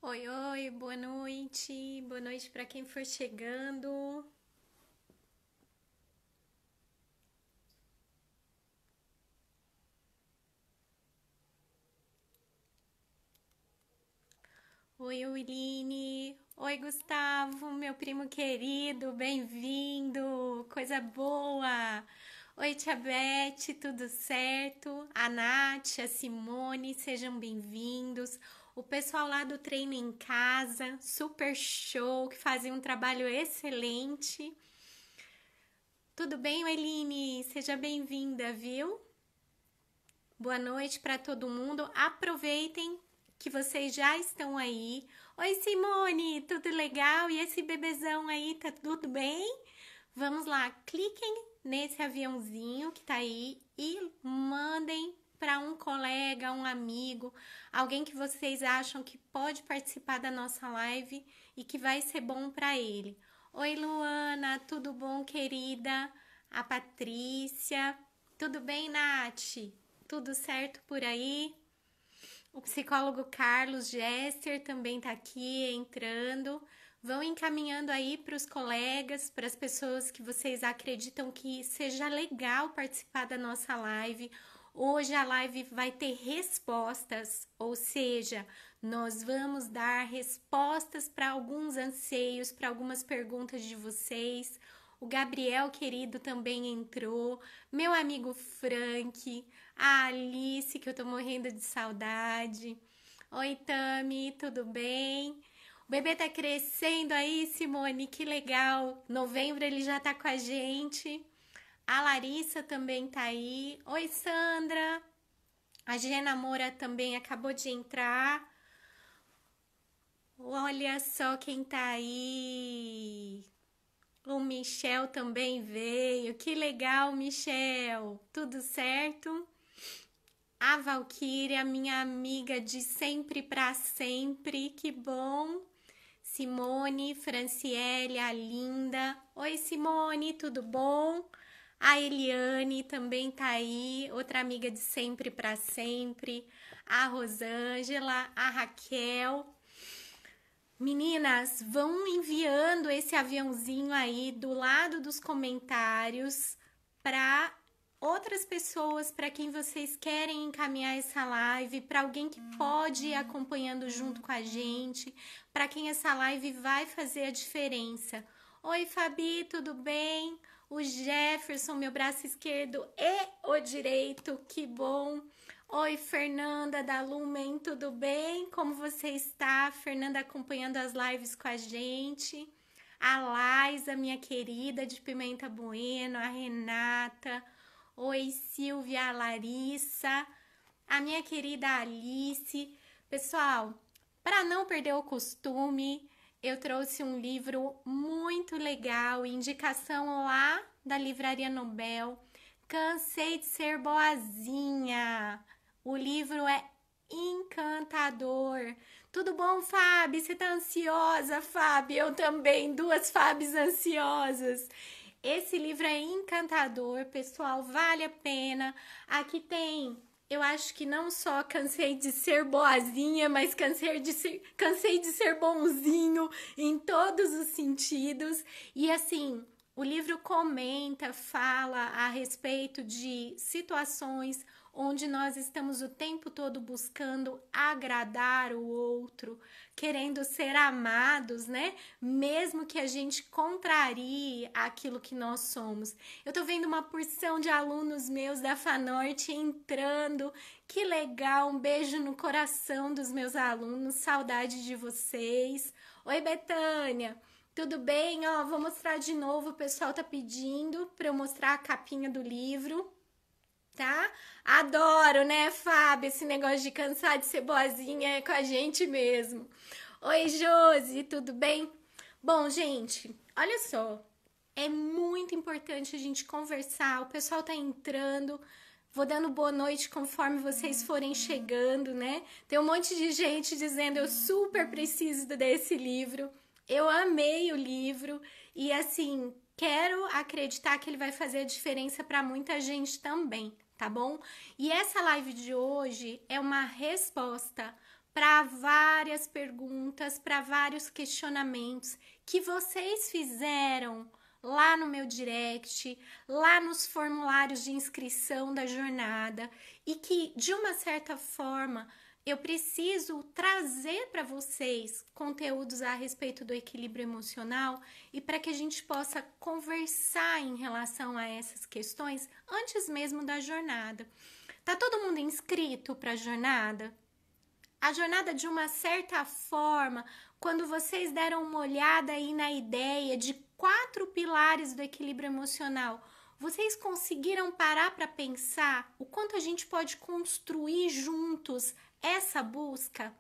Oi, oi, boa noite. Boa noite para quem for chegando. Oi, Wiline. Oi, Gustavo, meu primo querido, bem-vindo. Coisa boa. Oi, Tia Beth, tudo certo? A Nath, a Simone, sejam bem-vindos. O pessoal lá do Treino em Casa, super show, que fazem um trabalho excelente. Tudo bem, Eline? Seja bem-vinda, viu? Boa noite para todo mundo. Aproveitem que vocês já estão aí. Oi, Simone, tudo legal? E esse bebezão aí, tá tudo bem? Vamos lá, cliquem nesse aviãozinho que tá aí e mandem para um colega, um amigo, alguém que vocês acham que pode participar da nossa live e que vai ser bom para ele. Oi, Luana, tudo bom, querida? A Patrícia, tudo bem, Nath? Tudo certo por aí? O psicólogo Carlos Gester também está aqui entrando. Vão encaminhando aí para os colegas, para as pessoas que vocês acreditam que seja legal participar da nossa live. Hoje a live vai ter respostas, ou seja, nós vamos dar respostas para alguns anseios, para algumas perguntas de vocês. O Gabriel querido também entrou, meu amigo Frank, a Alice, que eu tô morrendo de saudade. Oi, Tami, tudo bem? O bebê tá crescendo aí, Simone, que legal. Novembro ele já tá com a gente. A Larissa também tá aí. Oi, Sandra. A Gena Moura também acabou de entrar. Olha só quem tá aí. O Michel também veio. Que legal, Michel. Tudo certo? A Valquíria, minha amiga de sempre pra sempre. Que bom. Simone, Franciele, a Linda. Oi, Simone, tudo bom? A Eliane também tá aí, outra amiga de sempre pra sempre. A Rosângela, a Raquel. Meninas, vão enviando esse aviãozinho aí do lado dos comentários para outras pessoas, para quem vocês querem encaminhar essa live, para alguém que pode ir acompanhando junto com a gente, para quem essa live vai fazer a diferença. Oi, Fabi, tudo bem? O Jefferson, meu braço esquerdo e o direito, que bom! Oi, Fernanda da Lumen, tudo bem? Como você está? Fernanda acompanhando as lives com a gente. A Laisa, minha querida, de Pimenta Bueno, a Renata. Oi, Silvia, a Larissa, a minha querida Alice. Pessoal, para não perder o costume, eu trouxe um livro muito legal, indicação lá da Livraria Nobel. Cansei de ser boazinha. O livro é encantador. Tudo bom, Fábio? Você tá ansiosa, Fábio? Eu também, duas Fábios ansiosas. Esse livro é encantador, pessoal, vale a pena. Aqui tem, eu acho que não só cansei de ser boazinha, mas cansei de ser bonzinho em todos os sentidos. E assim, o livro comenta, fala a respeito de situações onde nós estamos o tempo todo buscando agradar o outro, querendo ser amados, né? Mesmo que a gente contrarie aquilo que nós somos. Eu tô vendo uma porção de alunos meus da FANorte entrando. Que legal! Um beijo no coração dos meus alunos. Saudade de vocês. Oi, Betânia. Tudo bem? Ó, vou mostrar de novo. O pessoal tá pedindo para eu mostrar a capinha do livro, tá? Adoro, né, Fábio? Esse negócio de cansar de ser boazinha é com a gente mesmo. Oi, Josi, tudo bem? Bom, gente, olha só. É muito importante a gente conversar. O pessoal tá entrando. Vou dando boa noite conforme vocês forem chegando, né? Tem um monte de gente dizendo eu super preciso desse livro. Eu amei o livro e assim, quero acreditar que ele vai fazer a diferença para muita gente também, tá bom? E essa live de hoje é uma resposta para várias perguntas, para vários questionamentos que vocês fizeram lá no meu direct, lá nos formulários de inscrição da jornada e que, de uma certa forma, eu preciso trazer para vocês conteúdos a respeito do equilíbrio emocional e para que a gente possa conversar em relação a essas questões antes mesmo da jornada. Tá todo mundo inscrito para a jornada? A jornada, de uma certa forma, quando vocês deram uma olhada aí na ideia de 4 pilares do equilíbrio emocional, vocês conseguiram parar para pensar o quanto a gente pode construir juntos essa busca?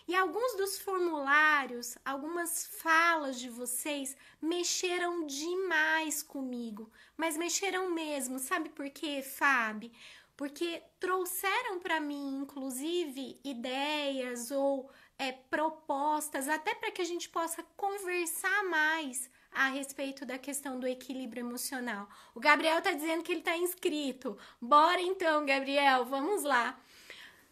E alguns dos formulários, algumas falas de vocês mexeram demais comigo, mas mexeram mesmo. Sabe por quê, Fábio? Porque trouxeram para mim, inclusive, ideias ou propostas, até para que a gente possa conversar mais a respeito da questão do equilíbrio emocional. O Gabriel tá dizendo que ele tá inscrito. Bora então, Gabriel, vamos lá.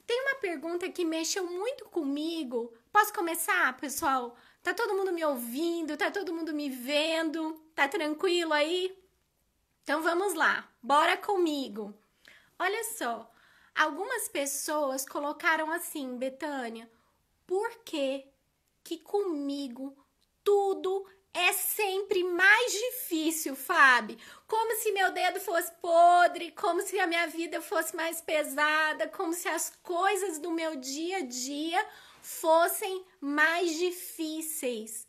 Tem uma pergunta que mexeu muito comigo. Posso começar, pessoal? Tá todo mundo me ouvindo? Tá todo mundo me vendo? Tá tranquilo aí? Então vamos lá, bora comigo. Olha só, algumas pessoas colocaram assim, Betânia, por que comigo tudo é sempre mais difícil, Fábio? Como se meu dedo fosse podre, como se a minha vida fosse mais pesada, como se as coisas do meu dia a dia fossem mais difíceis.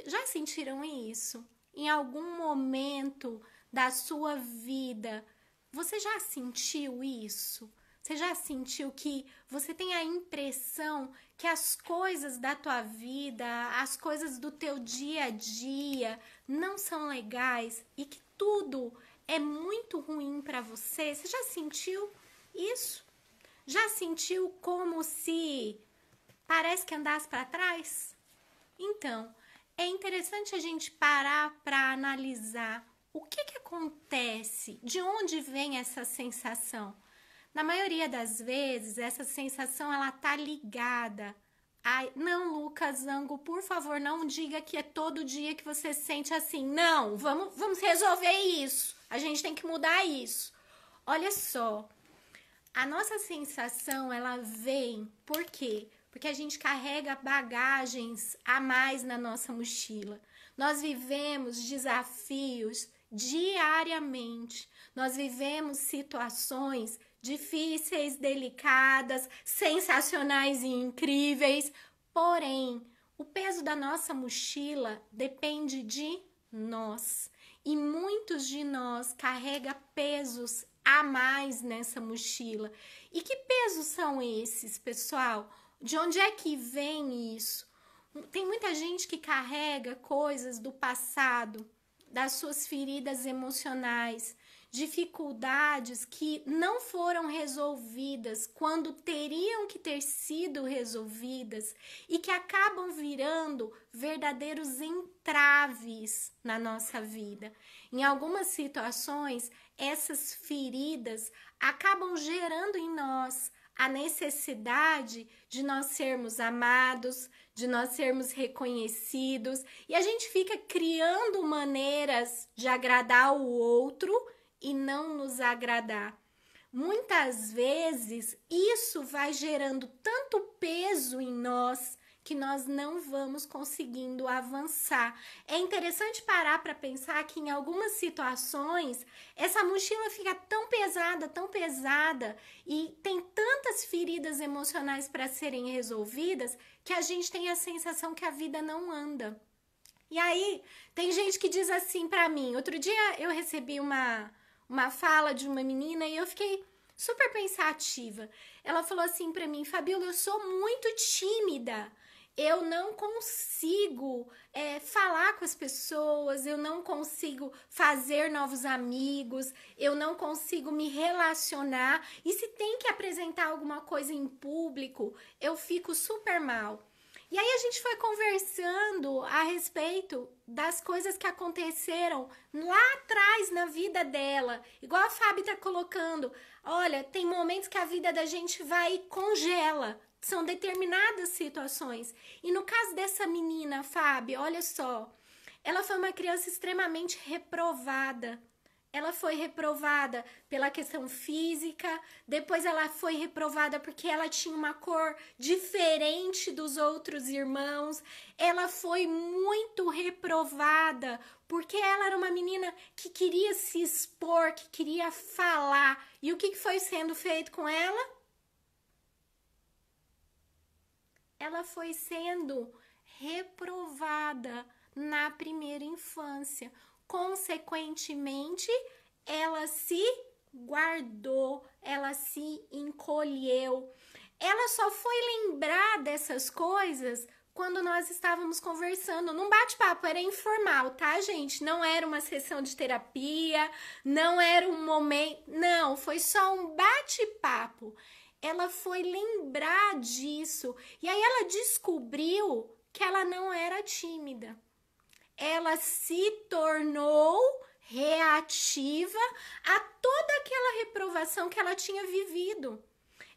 Já sentiram isso? Em algum momento da sua vida, você já sentiu isso? Você já sentiu que você tem a impressão que as coisas da tua vida, as coisas do teu dia a dia não são legais e que tudo é muito ruim para você? Você já sentiu isso? Já sentiu como se parece que andasse para trás? Então, é interessante a gente parar para analisar o que acontece, de onde vem essa sensação. Na maioria das vezes, essa sensação ela tá ligada a... Não, Lucas Zango, por favor, não diga que é todo dia que você se sente assim. Não, vamos resolver isso. A gente tem que mudar isso. Olha só, a nossa sensação, ela vem, por quê? Porque a gente carrega bagagens a mais na nossa mochila. Nós vivemos desafios diariamente. Nós vivemos situações difíceis, delicadas, sensacionais e incríveis. Porém, o peso da nossa mochila depende de nós. E muitos de nós carregam pesos a mais nessa mochila. E que pesos são esses, pessoal? De onde é que vem isso? Tem muita gente que carrega coisas do passado, das suas feridas emocionais, dificuldades que não foram resolvidas quando teriam que ter sido resolvidas e que acabam virando verdadeiros entraves na nossa vida. Em algumas situações, essas feridas acabam gerando em nós a necessidade de nós sermos amados, de nós sermos reconhecidos, e a gente fica criando maneiras de agradar o outro e não nos agradar. Muitas vezes isso vai gerando tanto peso em nós que nós não vamos conseguindo avançar. É interessante parar para pensar que em algumas situações essa mochila fica tão pesada e tem tantas feridas emocionais para serem resolvidas que a gente tem a sensação que a vida não anda. E aí tem gente que diz assim para mim, outro dia eu recebi uma fala de uma menina e eu fiquei super pensativa. Ela falou assim para mim, Fabíola, eu sou muito tímida. Eu não consigo falar com as pessoas, eu não consigo fazer novos amigos, eu não consigo me relacionar. E se tem que apresentar alguma coisa em público, eu fico super mal. E aí a gente foi conversando a respeito das coisas que aconteceram lá atrás na vida dela. Igual a Fábio tá colocando, olha, tem momentos que a vida da gente vai e congela. são determinadas situações. E no caso dessa menina, Fábio, olha só, ela foi uma criança extremamente reprovada. Ela foi reprovada pela questão física, depois ela foi reprovada porque ela tinha uma cor diferente dos outros irmãos. Ela foi muito reprovada porque ela era uma menina que queria se expor, que queria falar. E o que foi sendo feito com ela? Ela foi sendo reprovada na primeira infância. Consequentemente, ela se guardou, ela se encolheu. Ela só foi lembrar dessas coisas quando nós estávamos conversando num bate-papo, era informal, tá, gente? Não era uma sessão de terapia, não era um momento, não, foi só um bate-papo. Ela foi lembrar disso e aí ela descobriu que ela não era tímida. Ela se tornou reativa a toda aquela reprovação que ela tinha vivido.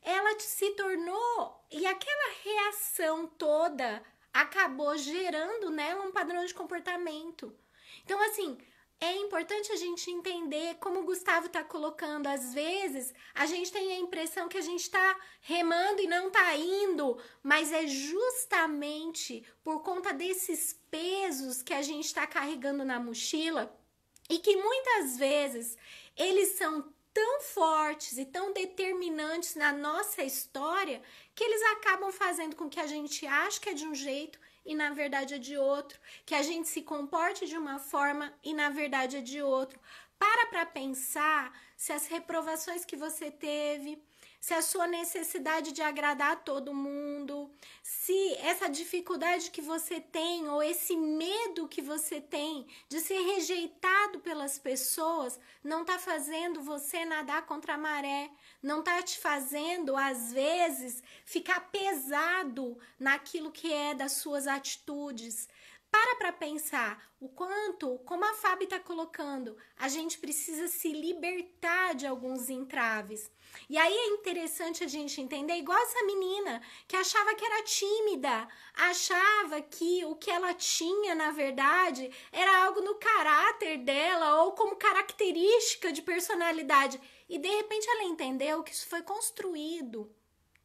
Ela se tornou, e aquela reação toda acabou gerando nela um padrão de comportamento. Então, assim, é importante a gente entender, como o Gustavo está colocando, às vezes a gente tem a impressão que a gente está remando e não está indo, mas é justamente por conta desses pesos que a gente está carregando na mochila e que muitas vezes eles são tão fortes e tão determinantes na nossa história que eles acabam fazendo com que a gente ache que é de um jeito e na verdade é de outro, que a gente se comporte de uma forma e na verdade é de outro. Para pensar se as reprovações que você teve, se a sua necessidade de agradar todo mundo, se essa dificuldade que você tem ou esse medo que você tem de ser rejeitado pelas pessoas não está fazendo você nadar contra a maré, não está te fazendo, às vezes, ficar pesado naquilo que é das suas atitudes. Para pensar o quanto, como a Fábio está colocando, a gente precisa se libertar de alguns entraves. E aí é interessante a gente entender, igual essa menina que achava que era tímida, achava que o que ela tinha, na verdade, era algo no caráter dela ou como característica de personalidade. E de repente ela entendeu que isso foi construído.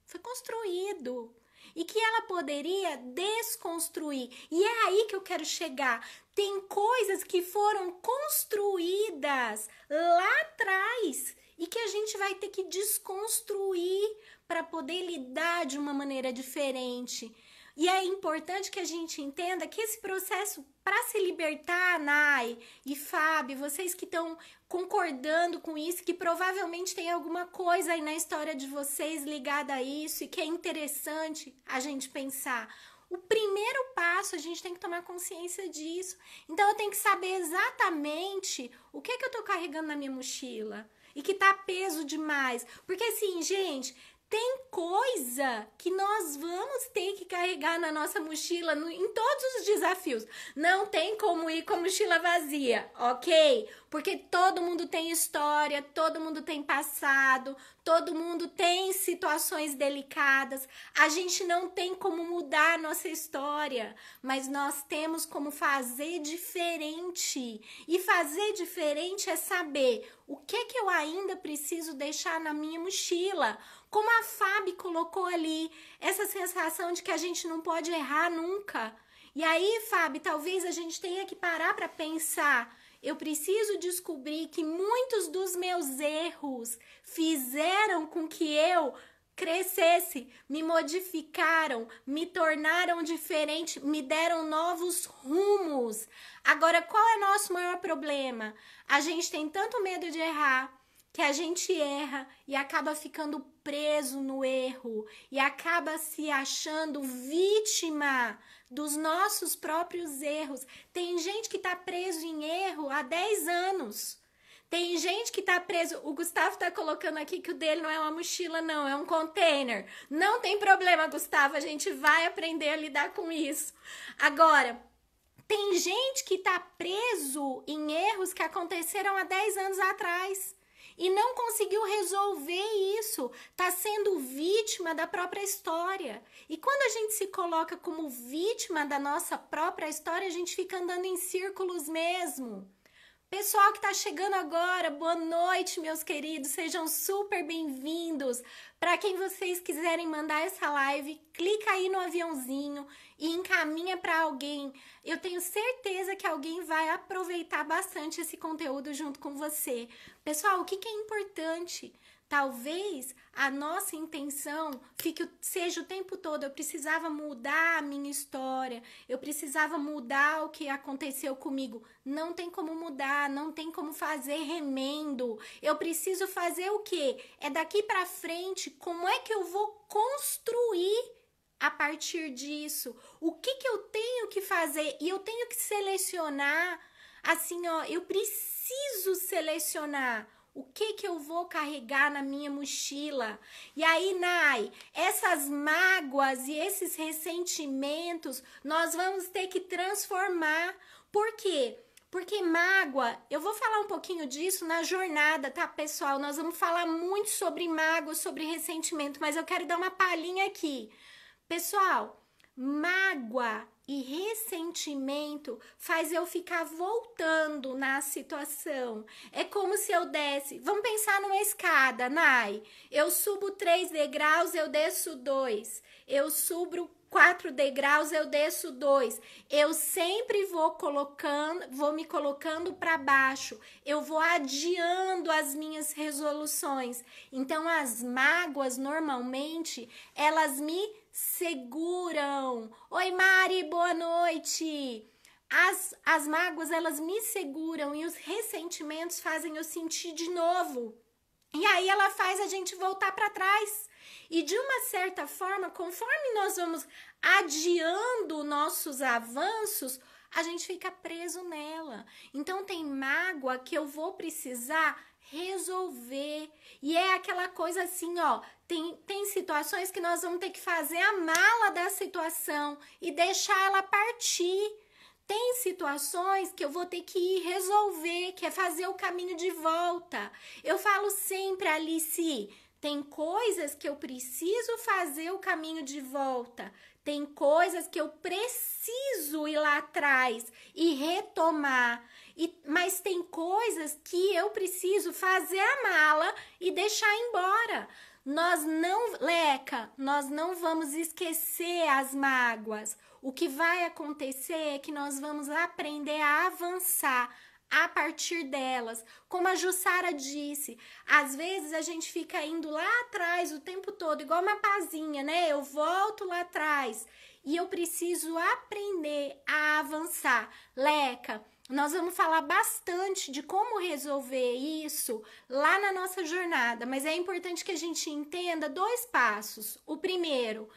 Foi construído. E que ela poderia desconstruir. E é aí que eu quero chegar. Tem coisas que foram construídas lá atrás e que a gente vai ter que desconstruir para poder lidar de uma maneira diferente. E é importante que a gente entenda que esse processo, para se libertar, Nai e Fábio, vocês que estão concordando com isso, que provavelmente tem alguma coisa aí na história de vocês ligada a isso e que é interessante a gente pensar. O primeiro passo, a gente tem que tomar consciência disso. Então, eu tenho que saber exatamente o que eu tô carregando na minha mochila e que tá peso demais. Porque assim, gente, tem coisa que nós vamos ter que carregar na nossa mochila em todos os desafios. Não tem como ir com a mochila vazia, ok? Porque todo mundo tem história, todo mundo tem passado, todo mundo tem situações delicadas. A gente não tem como mudar a nossa história, mas nós temos como fazer diferente. E fazer diferente é saber o que eu ainda preciso deixar na minha mochila. Como a Fábio colocou ali, essa sensação de que a gente não pode errar nunca. E aí, Fábio, talvez a gente tenha que parar para pensar. Eu preciso descobrir que muitos dos meus erros fizeram com que eu crescesse, me modificaram, me tornaram diferente, me deram novos rumos. Agora, qual é o nosso maior problema? A gente tem tanto medo de errar, que a gente erra e acaba ficando preso no erro e acaba se achando vítima dos nossos próprios erros. Tem gente que está preso em erro há 10 anos. Tem gente que está preso... O Gustavo está colocando aqui que o dele não é uma mochila, não. É um container. Não tem problema, Gustavo. A gente vai aprender a lidar com isso. Agora, tem gente que está preso em erros que aconteceram há 10 anos atrás. e não conseguiu resolver isso, tá sendo vítima da própria história. E quando a gente se coloca como vítima da nossa própria história, a gente fica andando em círculos mesmo. Pessoal que está chegando agora, boa noite, meus queridos, sejam super bem-vindos. Para quem vocês quiserem mandar essa live, clica aí no aviãozinho e encaminha para alguém. Eu tenho certeza que alguém vai aproveitar bastante esse conteúdo junto com você. Pessoal, o que é importante? Talvez a nossa intenção seja o tempo todo, eu precisava mudar a minha história, eu precisava mudar o que aconteceu comigo. Não tem como mudar, não tem como fazer remendo. Eu preciso fazer o quê? É daqui para frente, como é que eu vou construir a partir disso? O que eu tenho que fazer? E eu tenho que selecionar, assim, ó, eu preciso selecionar o que eu vou carregar na minha mochila. E aí, Nai, essas mágoas e esses ressentimentos, nós vamos ter que transformar. Por quê? Porque mágoa, eu vou falar um pouquinho disso na jornada, tá, pessoal? Nós vamos falar muito sobre mágoa, sobre ressentimento, mas eu quero dar uma palhinha aqui. Pessoal, mágoa e ressentimento faz eu ficar voltando na situação. É como se eu desse... Vamos pensar numa escada, Nai. Eu subo 3 degraus, eu desço 2. Eu subo 4 degraus, eu desço 2. Eu sempre vou me colocando para baixo. Eu vou adiando as minhas resoluções. Então, as mágoas, normalmente, elas me seguram. Oi, Mari, boa noite. As mágoas, elas me seguram e os ressentimentos fazem eu sentir de novo. E aí ela faz a gente voltar para trás. E de uma certa forma, conforme nós vamos adiando nossos avanços, a gente fica preso nela. Então tem mágoa que eu vou precisar resolver. E é aquela coisa assim, ó, tem situações que nós vamos ter que fazer a mala da situação e deixar ela partir. Tem situações que eu vou ter que ir resolver, que é fazer o caminho de volta. Eu falo sempre, Alice, tem coisas que eu preciso fazer o caminho de volta. Tem coisas que eu preciso ir lá atrás e retomar. Mas tem coisas que eu preciso fazer a mala e deixar embora. Leca, nós não vamos esquecer as mágoas. O que vai acontecer é que nós vamos aprender a avançar a partir delas. Como a Jussara disse, às vezes a gente fica indo lá atrás o tempo todo, igual uma pazinha, né? Eu volto lá atrás e eu preciso aprender a avançar. Leca, nós vamos falar bastante de como resolver isso lá na nossa jornada, mas é importante que a gente entenda 2 passos. O primeiro,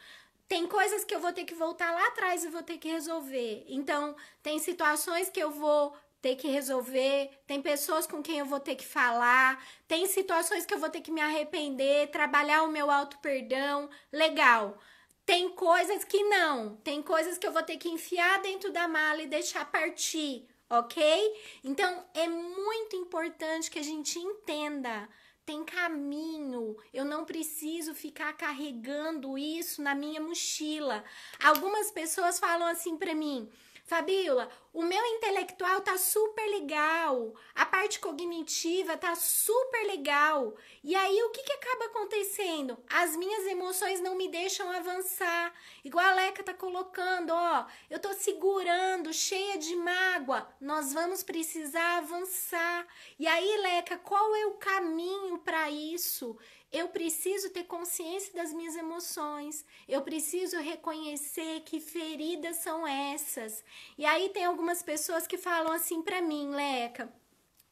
tem coisas que eu vou ter que voltar lá atrás e vou ter que resolver. Então, tem situações que eu vou ter que resolver, tem pessoas com quem eu vou ter que falar, tem situações que eu vou ter que me arrepender, trabalhar o meu auto-perdão, legal. Tem coisas que não, tem coisas que eu vou ter que enfiar dentro da mala e deixar partir, ok? Então, é muito importante que a gente entenda, tem caminho, eu não preciso ficar carregando isso na minha mochila. Algumas pessoas falam assim pra mim, Fabíola, o meu intelectual tá super legal, a parte cognitiva tá super legal. E aí, o que acaba acontecendo? As minhas emoções não me deixam avançar. Igual a Leca tá colocando, ó, eu tô segurando, cheia de mágoa. Nós vamos precisar avançar. E aí, Leca, qual é o caminho para isso? Eu preciso ter consciência das minhas emoções. Eu preciso reconhecer que feridas são essas. E aí tem algumas pessoas que falam assim pra mim, Leca,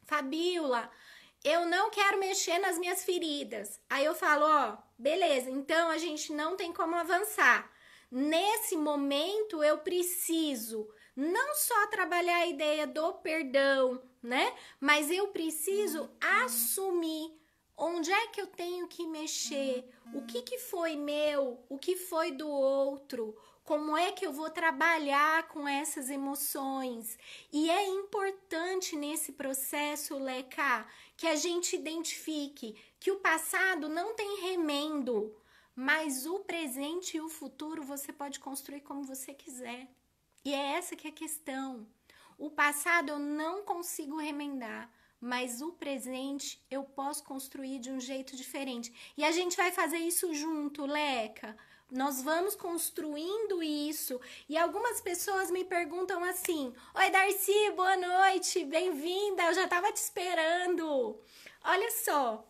Fabíola, eu não quero mexer nas minhas feridas. Aí eu falo, ó, beleza, então a gente não tem como avançar. Nesse momento eu preciso não só trabalhar a ideia do perdão, né? Mas eu preciso assumir onde é que eu tenho que mexer, o que foi meu, o que foi do outro, como é que eu vou trabalhar com essas emoções. E é importante nesse processo, Leca, que a gente identifique que o passado não tem remendo, mas o presente e o futuro você pode construir como você quiser. E é essa que é a questão. O passado eu não consigo remendar, mas o presente eu posso construir de um jeito diferente. E a gente vai fazer isso junto, Leca. Nós vamos construindo isso. E algumas pessoas me perguntam assim: Oi, Darcy, boa noite, bem-vinda, eu já estava te esperando. Olha só,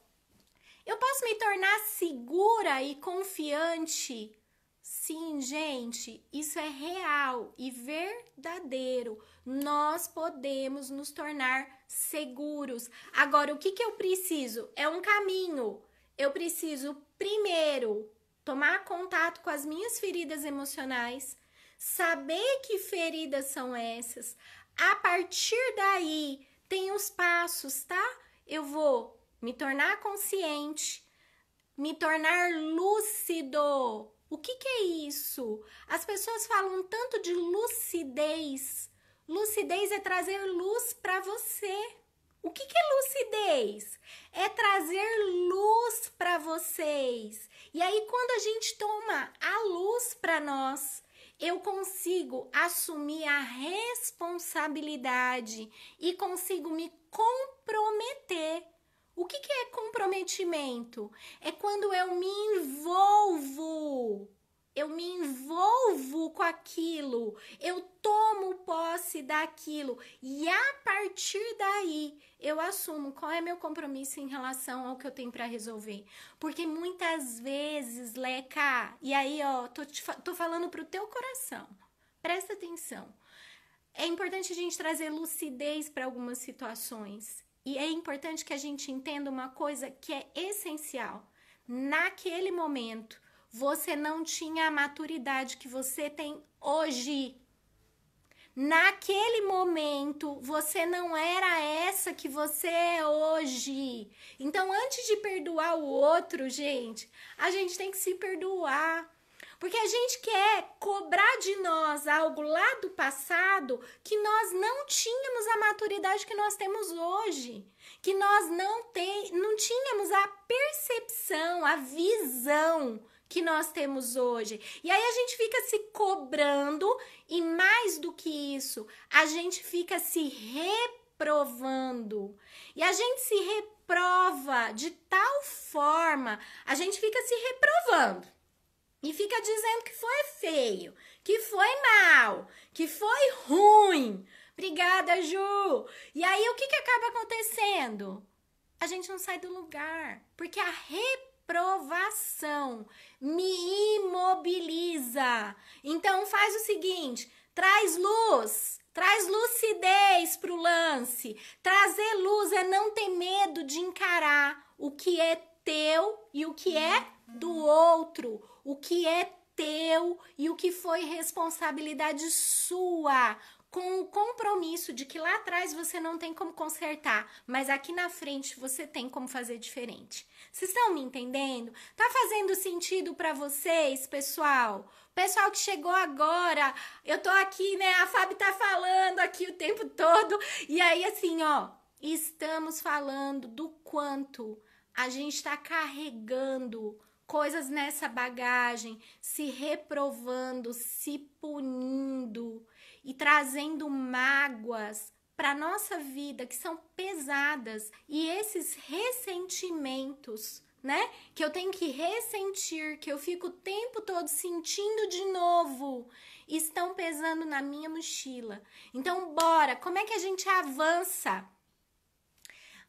eu posso me tornar segura e confiante? Sim, gente, isso é real e verdadeiro. Nós podemos nos tornar seguros. Agora, o que eu preciso? É um caminho. Eu preciso, primeiro, tomar contato com as minhas feridas emocionais, saber que feridas são essas. A partir daí, tem os passos, tá? Eu vou me tornar consciente, me tornar lúcido. O que é isso? As pessoas falam tanto de lucidez. Lucidez é trazer luz para você. O que é lucidez? É trazer luz para vocês. E aí, quando a gente toma a luz para nós, eu consigo assumir a responsabilidade e consigo me comprometer. O que é comprometimento? É quando eu me envolvo. Eu me envolvo com aquilo, eu tomo posse daquilo e a partir daí eu assumo qual é meu compromisso em relação ao que eu tenho para resolver. Porque muitas vezes, Leca, e aí ó, tô falando pro teu coração, presta atenção. É importante a gente trazer lucidez para algumas situações e é importante que a gente entenda uma coisa que é essencial. Naquele momento, você não tinha a maturidade que você tem hoje. Naquele momento, você não era essa que você é hoje. Então, antes de perdoar o outro, gente, a gente tem que se perdoar. Porque a gente quer cobrar de nós algo lá do passado que nós não tínhamos a maturidade que nós temos hoje. Que nós não tínhamos a percepção, a visão que nós temos hoje. E aí a gente fica se cobrando e mais do que isso, a gente fica se reprovando. E a gente se reprova de tal forma, a gente fica se reprovando. E fica dizendo que foi feio, que foi mal, que foi ruim. Obrigada, Ju. E aí o que acaba acontecendo? A gente não sai do lugar, porque a reprovação me imobiliza. Então faz o seguinte, traz lucidez pro lance. Trazer luz é não ter medo de encarar o que é teu e o que é do outro, o que é teu e o que foi responsabilidade sua, com o compromisso de que lá atrás você não tem como consertar, mas aqui na frente você tem como fazer diferente. Vocês estão me entendendo? Tá fazendo sentido para vocês, pessoal? Pessoal que chegou agora, eu tô aqui, né? A Fábio tá falando aqui o tempo todo. E aí, assim, ó, estamos falando do quanto a gente tá carregando coisas nessa bagagem, se reprovando, se punindo e trazendo mágoas para nossa vida que são pesadas. E esses ressentimentos, né, que eu tenho que ressentir, que eu fico o tempo todo sentindo de novo, estão pesando na minha mochila. Então, bora, como é que a gente avança?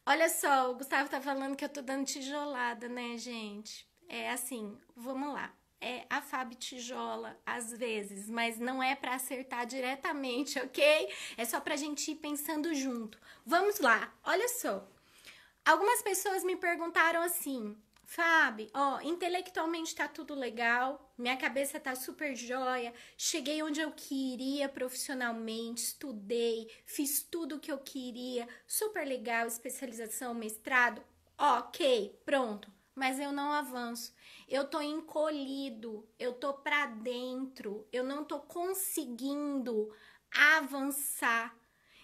Olha só, o Gustavo tá falando que eu tô dando tijolada, né, gente? É assim, vamos lá. A Fábio tijola às vezes, mas não é para acertar diretamente, ok? É só pra gente ir pensando junto. Vamos lá, olha só. Algumas pessoas me perguntaram assim, Fábio, ó, intelectualmente tá tudo legal, minha cabeça tá super jóia, cheguei onde eu queria profissionalmente, estudei, fiz tudo o que eu queria, super legal, especialização, mestrado, ok, pronto. Mas eu não avanço, eu tô encolhido, eu tô pra dentro, eu não tô conseguindo avançar.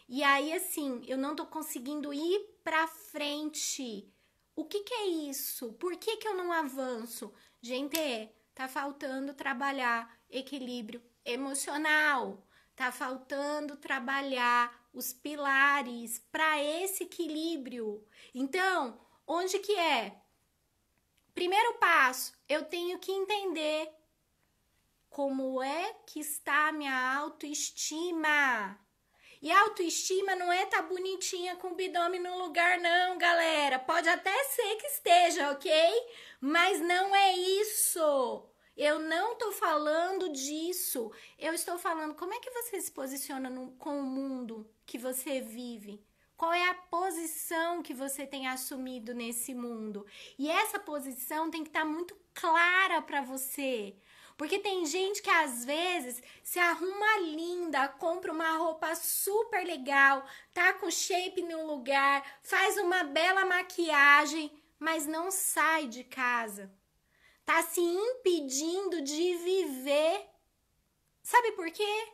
E aí, assim, eu não tô conseguindo ir pra frente. O que que é isso? Por que que eu não avanço? Gente, tá faltando trabalhar equilíbrio emocional. Tá faltando trabalhar os pilares para esse equilíbrio. Então, onde que é? Primeiro passo, eu tenho que entender como é que está a minha autoestima. E a autoestima não é tá bonitinha com o abdômen no lugar, não, galera. Pode até ser que esteja, ok? Mas não é isso. Eu não tô falando disso. Eu estou falando como é que você se posiciona com o mundo que você vive. Qual é a posição que você tem assumido nesse mundo? E essa posição tem que estar muito clara para você. Porque tem gente que às vezes se arruma linda, compra uma roupa super legal, tá com shape no lugar, faz uma bela maquiagem, mas não sai de casa. Tá se impedindo de viver. Sabe por quê?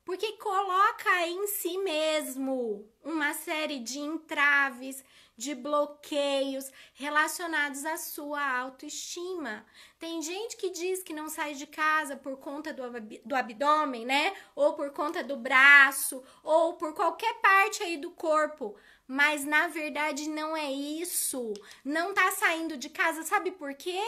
Porque coloca em si mesmo uma série de entraves, de bloqueios relacionados à sua autoestima. Tem gente que diz que não sai de casa por conta do abdômen, né? Ou por conta do braço, ou por qualquer parte aí do corpo. Mas na verdade não é isso. Não tá saindo de casa, sabe por quê?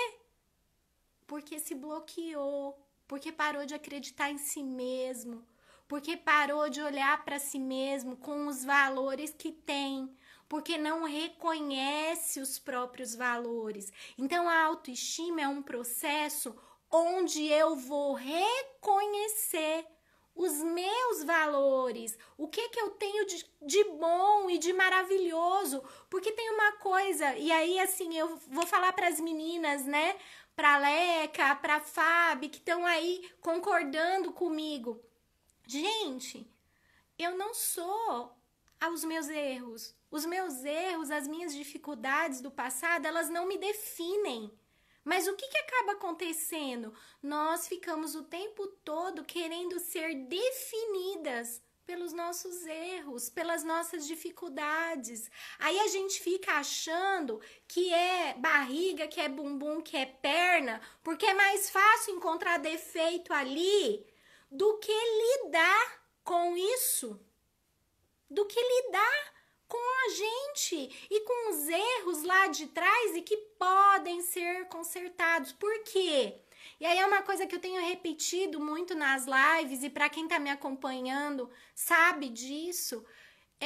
Porque se bloqueou, porque parou de acreditar em si mesmo, porque parou de olhar para si mesmo com os valores que tem, porque não reconhece os próprios valores. Então a autoestima é um processo onde eu vou reconhecer os meus valores, o que eu tenho de bom e de maravilhoso, porque tem uma coisa, e aí assim, eu vou falar para as meninas, né, para Leca, para Fábio, que estão aí concordando comigo. Gente, eu não sou aos meus erros. Os meus erros, as minhas dificuldades do passado, elas não me definem. Mas o que acaba acontecendo? Nós ficamos o tempo todo querendo ser definidas pelos nossos erros, pelas nossas dificuldades. Aí a gente fica achando que é barriga, que é bumbum, que é perna, porque é mais fácil encontrar defeito ali do que lidar com isso, do que lidar com a gente e com os erros lá de trás e que podem ser consertados. Por quê? E aí é uma coisa que eu tenho repetido muito nas lives e para quem tá me acompanhando sabe disso.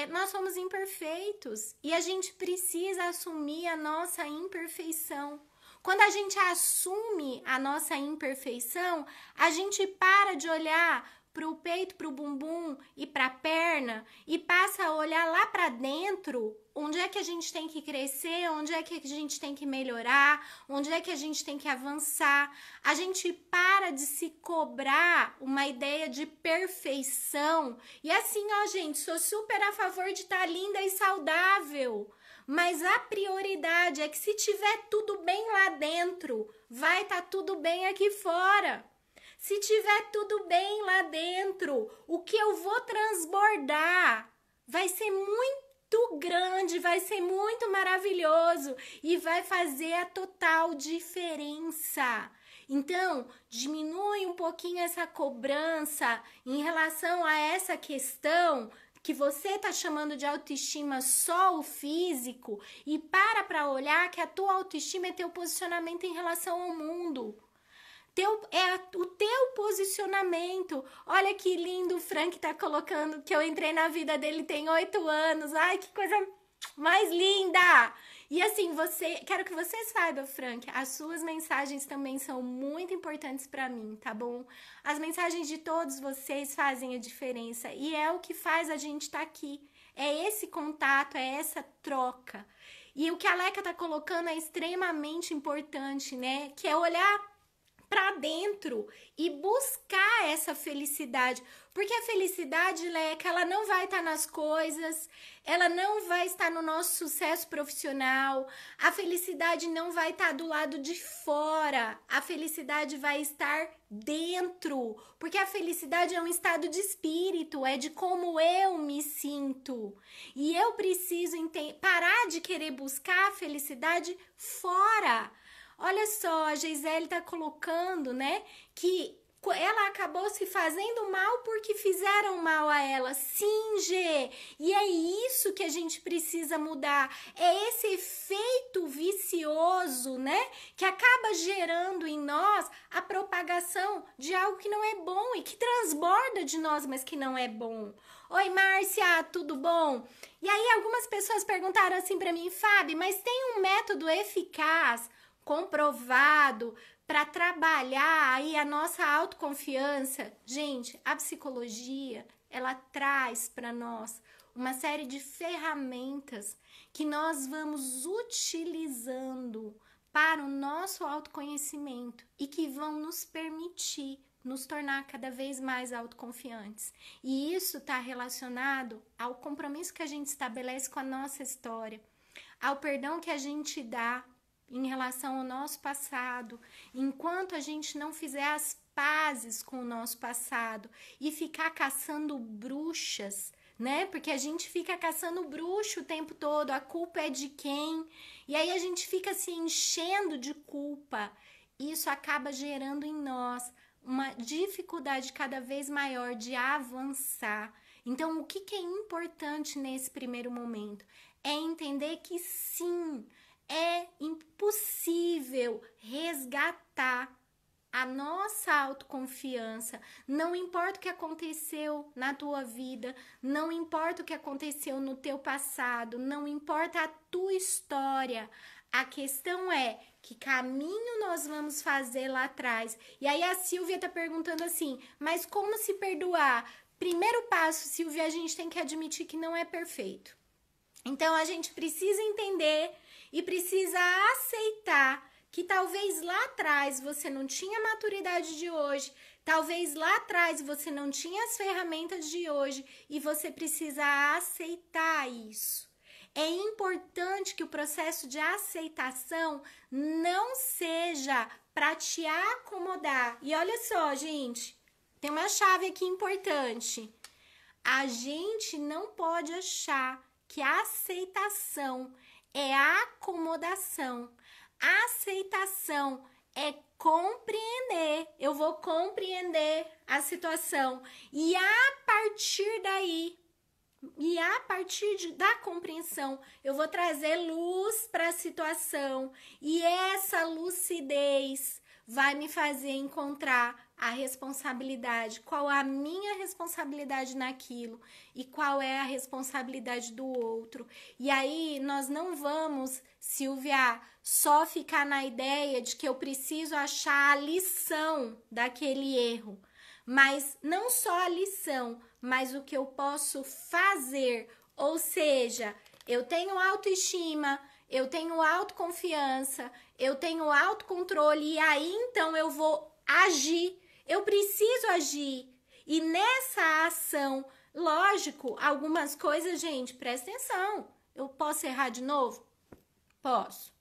Nós somos imperfeitos e a gente precisa assumir a nossa imperfeição. Quando a gente assume a nossa imperfeição, a gente para de olhar para o peito, para o bumbum e para a perna e passa a olhar lá para dentro, onde é que a gente tem que crescer, onde é que a gente tem que melhorar, onde é que a gente tem que avançar. A gente para de se cobrar uma ideia de perfeição. E assim, ó, gente, sou super a favor de estar linda e saudável. Mas a prioridade é que se tiver tudo bem lá dentro, vai estar tudo bem aqui fora. Se tiver tudo bem lá dentro, o que eu vou transbordar vai ser muito grande, vai ser muito maravilhoso e vai fazer a total diferença. Então, diminui um pouquinho essa cobrança em relação a essa questão que você tá chamando de autoestima só o físico e para olhar que a tua autoestima é teu posicionamento em relação ao mundo. O teu posicionamento. Olha que lindo o Frank tá colocando que eu entrei na vida dele tem 8 anos. Ai, que coisa mais linda! E assim, quero que você saiba, Frank, as suas mensagens também são muito importantes para mim, tá bom? As mensagens de todos vocês fazem a diferença e é o que faz a gente estar aqui. É esse contato, é essa troca. E o que a Leca tá colocando é extremamente importante, né? Que é olhar para dentro e buscar essa felicidade, porque a felicidade, Leca, ela não vai estar nas coisas, ela não vai estar no nosso sucesso profissional, a felicidade não vai estar do lado de fora, a felicidade vai estar dentro, porque a felicidade é um estado de espírito, é de como eu me sinto, e eu preciso parar de querer buscar a felicidade fora. Olha só, a Gisele tá colocando, né, que ela acabou se fazendo mal porque fizeram mal a ela. Sim, Gê, e é isso que a gente precisa mudar. É esse efeito vicioso, né, que acaba gerando em nós a propagação de algo que não é bom e que transborda de nós, mas que não é bom. Oi, Márcia, tudo bom? E aí algumas pessoas perguntaram assim pra mim, Fábio, mas tem um método eficaz, comprovado, para trabalhar aí a nossa autoconfiança? Gente, a psicologia, ela traz para nós uma série de ferramentas que nós vamos utilizando para o nosso autoconhecimento e que vão nos permitir nos tornar cada vez mais autoconfiantes. E isso está relacionado ao compromisso que a gente estabelece com a nossa história, ao perdão que a gente dá em relação ao nosso passado, enquanto a gente não fizer as pazes com o nosso passado e ficar caçando bruxas, né? Porque a gente fica caçando bruxo o tempo todo, a culpa é de quem? E aí a gente fica se enchendo de culpa. Isso acaba gerando em nós uma dificuldade cada vez maior de avançar. Então, o que é importante nesse primeiro momento? É entender que sim, é impossível resgatar a nossa autoconfiança. Não importa o que aconteceu na tua vida, não importa o que aconteceu no teu passado, não importa a tua história. A questão é que caminho nós vamos fazer lá atrás. E aí a Silvia tá perguntando assim, mas como se perdoar? Primeiro passo, Silvia, a gente tem que admitir que não é perfeito. Então a gente precisa entender e precisa aceitar que talvez lá atrás você não tinha a maturidade de hoje, talvez lá atrás você não tinha as ferramentas de hoje e você precisa aceitar isso. É importante que o processo de aceitação não seja para te acomodar. E olha só, gente, tem uma chave aqui importante. A gente não pode achar que a aceitação é acomodação. A aceitação é compreender. Eu vou compreender a situação. E a partir daí, da compreensão, eu vou trazer luz para a situação. E essa lucidez vai me fazer encontrar a responsabilidade, qual a minha responsabilidade naquilo e qual é a responsabilidade do outro. E aí nós não vamos, Silvia, só ficar na ideia de que eu preciso achar a lição daquele erro, mas não só a lição, mas o que eu posso fazer. Ou seja, eu tenho autoestima, eu tenho autoconfiança, eu tenho autocontrole e aí então eu vou agir. Eu preciso agir. E nessa ação, lógico, algumas coisas, gente, presta atenção. Eu posso errar de novo? Posso.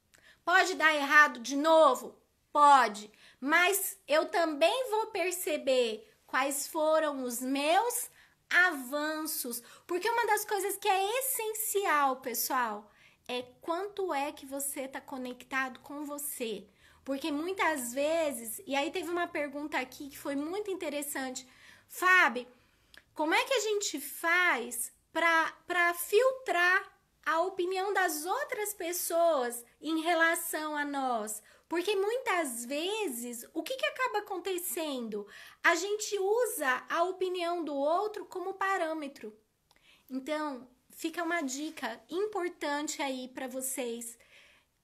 Pode dar errado de novo? Pode. Mas eu também vou perceber quais foram os meus avanços. Porque uma das coisas que é essencial, pessoal, é quanto é que você está conectado com você. Porque muitas vezes, e aí teve uma pergunta aqui que foi muito interessante. Fábio, como é que a gente faz para filtrar a opinião das outras pessoas em relação a nós? Porque muitas vezes, o que acaba acontecendo? A gente usa a opinião do outro como parâmetro. Então, fica uma dica importante aí para vocês.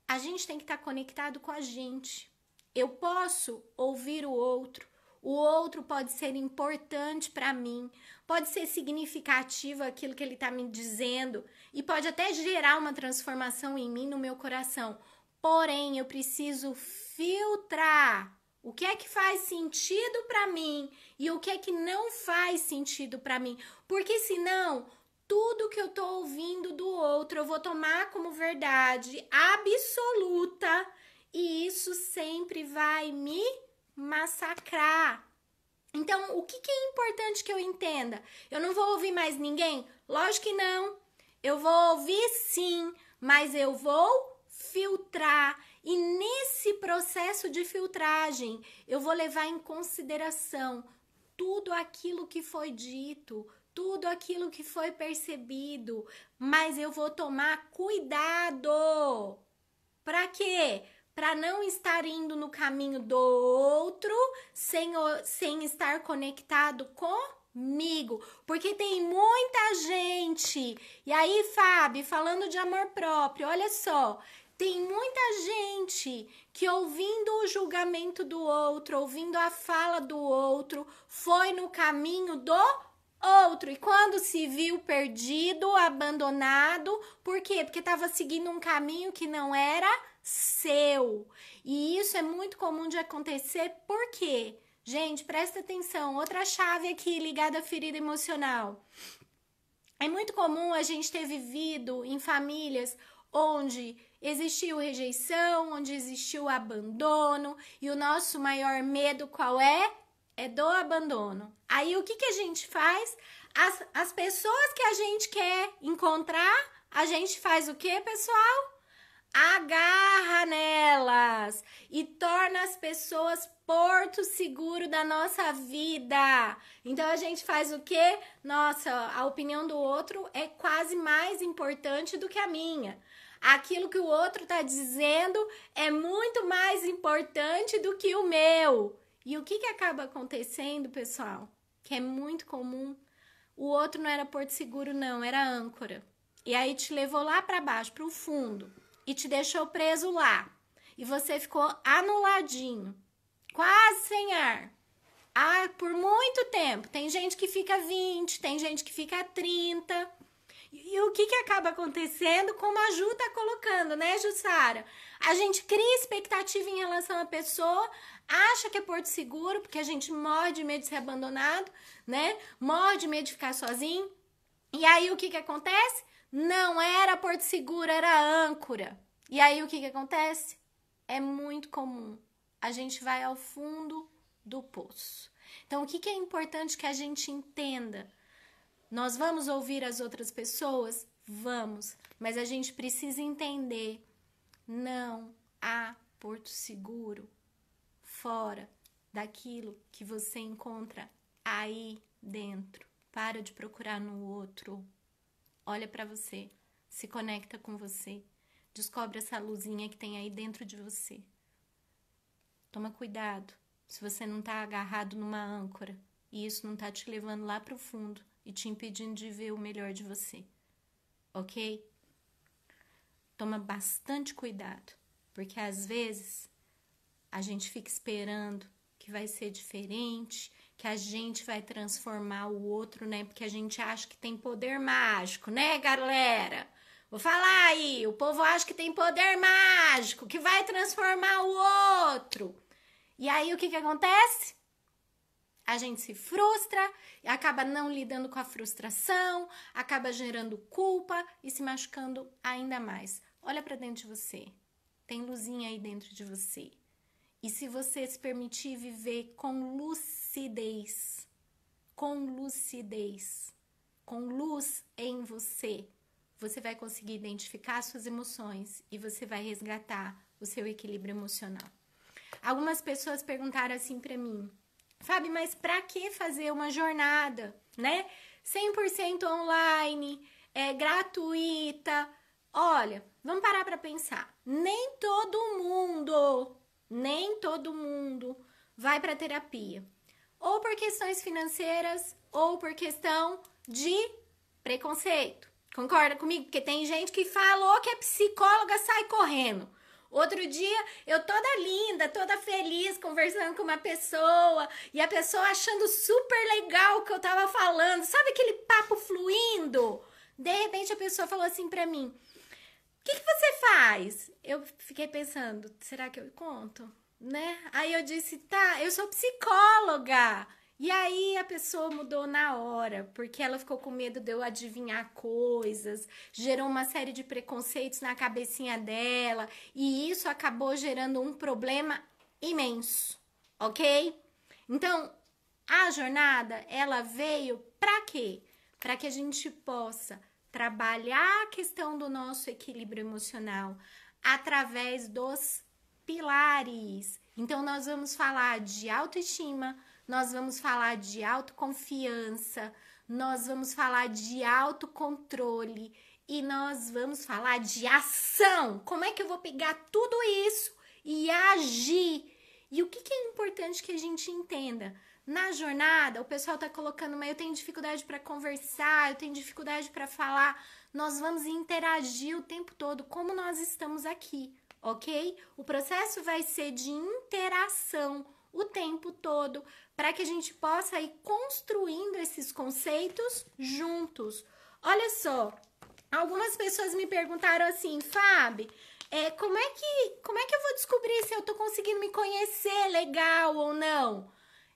A gente tem que estar conectado com a gente. Eu posso ouvir o outro pode ser importante para mim, pode ser significativo aquilo que ele está me dizendo e pode até gerar uma transformação em mim, no meu coração. Porém, eu preciso filtrar O que é que faz sentido para mim e o que é que não faz sentido para mim? Porque senão, tudo que eu tô ouvindo do outro, eu vou tomar como verdade absoluta e isso sempre vai me massacrar. Então, o que é importante que eu entenda? Eu não vou ouvir mais ninguém? Lógico que não. Eu vou ouvir sim, mas eu vou filtrar. E nesse processo de filtragem, eu vou levar em consideração tudo aquilo que foi dito, tudo aquilo que foi percebido, mas eu vou tomar cuidado. Para quê? Para não estar indo no caminho do outro sem estar conectado comigo. Porque tem muita gente. E aí, Fábio, falando de amor próprio, olha só. Tem muita gente que ouvindo o julgamento do outro, ouvindo a fala do outro, foi no caminho do outro. E quando se viu perdido, abandonado, por quê? Porque estava seguindo um caminho que não era seu. E isso é muito comum de acontecer, por quê? Gente, presta atenção, outra chave aqui ligada à ferida emocional. É muito comum a gente ter vivido em famílias onde existiu rejeição, onde existiu abandono, e o nosso maior medo qual é? É do abandono. Aí o que a gente faz? As pessoas que a gente quer encontrar, a gente faz o que, pessoal? Agarra nelas e torna as pessoas porto seguro da nossa vida. Então a gente faz o quê? Nossa, a opinião do outro é quase mais importante do que a minha. Aquilo que o outro tá dizendo é muito mais importante do que o meu. E o que acaba acontecendo, pessoal? Que é muito comum. O outro não era porto seguro, não, era âncora. E aí te levou lá para baixo, para o fundo. E te deixou preso lá. E você ficou anuladinho, quase sem ar. Por muito tempo. Tem gente que fica 20, tem gente que fica 30. E o que acaba acontecendo? Como a Ju tá colocando, né, Jussara? A gente cria expectativa em relação à pessoa, acha que é porto seguro, porque a gente morre de medo de ser abandonado, né? Morre de medo de ficar sozinho. E aí o que acontece? Não era porto seguro, era âncora. E aí o que acontece? É muito comum. A gente vai ao fundo do poço. Então, o que é importante que a gente entenda? Nós vamos ouvir as outras pessoas? Vamos. Mas a gente precisa entender, não há porto seguro fora daquilo que você encontra aí dentro. Para de procurar no outro. Olha para você, se conecta com você, descobre essa luzinha que tem aí dentro de você. Toma cuidado se você não tá agarrado numa âncora e isso não tá te levando lá pro fundo e te impedindo de ver o melhor de você, ok? Toma bastante cuidado, porque às vezes a gente fica esperando que vai ser diferente, que a gente vai transformar o outro, né? Porque a gente acha que tem poder mágico, né, galera? Vou falar aí, o povo acha que tem poder mágico, que vai transformar o outro. E aí o que acontece? A gente se frustra, acaba não lidando com a frustração, acaba gerando culpa e se machucando ainda mais. Olha para dentro de você, tem luzinha aí dentro de você. E se você se permitir viver com lucidez, com luz em você, você vai conseguir identificar suas emoções e você vai resgatar o seu equilíbrio emocional. Algumas pessoas perguntaram assim para mim, Fábio, mas para que fazer uma jornada, né? 100% online, gratuita. Olha, vamos parar para pensar. Nem todo mundo vai para terapia. Ou por questões financeiras, ou por questão de preconceito. Concorda comigo? Porque tem gente que falou que é psicóloga, sai correndo. Outro dia, eu toda linda, toda feliz, conversando com uma pessoa, e a pessoa achando super legal o que eu tava falando. Sabe aquele papo fluindo? De repente, a pessoa falou assim pra mim, o que você faz? Eu fiquei pensando, será que eu conto? né? Aí eu disse, tá, eu sou psicóloga. E aí a pessoa mudou na hora, porque ela ficou com medo de eu adivinhar coisas, gerou uma série de preconceitos na cabecinha dela, e isso acabou gerando um problema imenso, ok? Então, a jornada, ela veio para quê? Para que a gente possa trabalhar a questão do nosso equilíbrio emocional através dos pilares. Então, nós vamos falar de autoestima, nós vamos falar de autoconfiança, nós vamos falar de autocontrole e nós vamos falar de ação. Como é que eu vou pegar tudo isso e agir? E o que é importante que a gente entenda? Na jornada, o pessoal tá colocando, mas eu tenho dificuldade para conversar, eu tenho dificuldade para falar. Nós vamos interagir o tempo todo, como nós estamos aqui, ok? O processo vai ser de interação o tempo todo, para que a gente possa ir construindo esses conceitos juntos. Olha só, algumas pessoas me perguntaram assim, Fábio, como é que eu vou descobrir se eu tô conseguindo me conhecer legal ou não?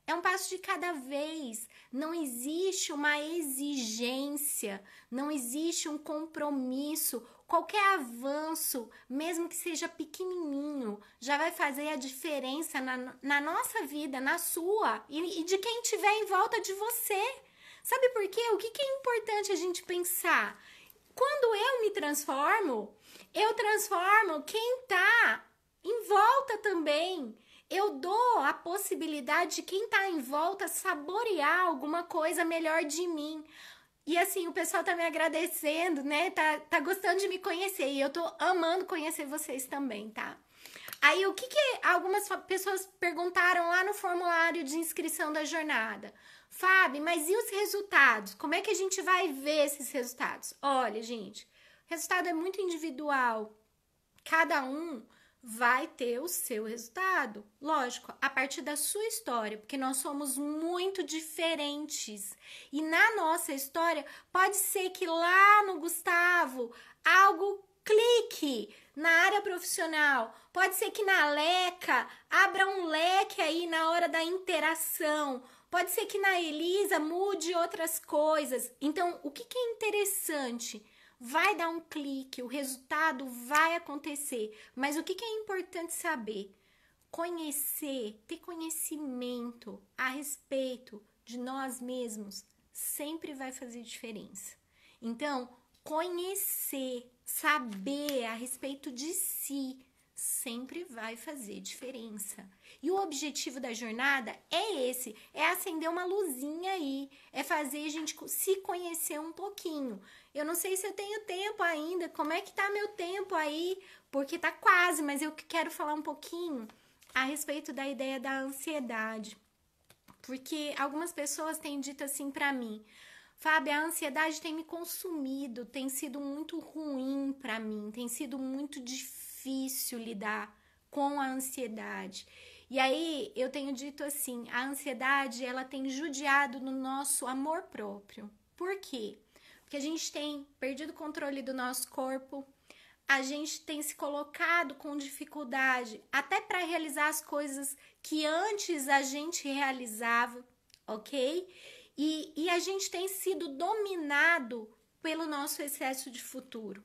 É um passo de cada vez. Não existe uma exigência, não existe um compromisso. Qualquer avanço, mesmo que seja pequenininho, já vai fazer a diferença na nossa vida, na sua e de quem estiver em volta de você. Sabe por quê? O que é importante a gente pensar? Quando eu me transformo, eu transformo quem está em volta também. Eu dou a possibilidade de quem está em volta saborear alguma coisa melhor de mim. E assim, o pessoal tá me agradecendo, né? Tá gostando de me conhecer. E eu tô amando conhecer vocês também, tá? Aí, o que algumas pessoas perguntaram lá no formulário de inscrição da jornada? Fábio, mas e os resultados? Como é que a gente vai ver esses resultados? Olha, gente, o resultado é muito individual. Cada um vai ter o seu resultado. Lógico, a partir da sua história, porque nós somos muito diferentes. E na nossa história, pode ser que lá no Gustavo algo clique na área profissional. Pode ser que na Leca abra um leque aí na hora da interação. Pode ser que na Elisa mude outras coisas. Então, o que é interessante? Vai dar um clique, o resultado vai acontecer. Mas o que é importante saber? Conhecer, ter conhecimento a respeito de nós mesmos sempre vai fazer diferença. Então, conhecer, saber a respeito de si sempre vai fazer diferença. E o objetivo da jornada é esse, é acender uma luzinha aí, é fazer a gente se conhecer um pouquinho. Eu não sei se eu tenho tempo ainda, como é que tá meu tempo aí? Porque tá quase, mas eu quero falar um pouquinho a respeito da ideia da ansiedade. Porque algumas pessoas têm dito assim pra mim, Fábio, a ansiedade tem me consumido, tem sido muito ruim pra mim, tem sido muito difícil lidar com a ansiedade. E aí eu tenho dito assim, a ansiedade ela tem judiado no nosso amor próprio. Por quê? Porque a gente tem perdido o controle do nosso corpo, a gente tem se colocado com dificuldade até para realizar as coisas que antes a gente realizava, ok? E a gente tem sido dominado pelo nosso excesso de futuro.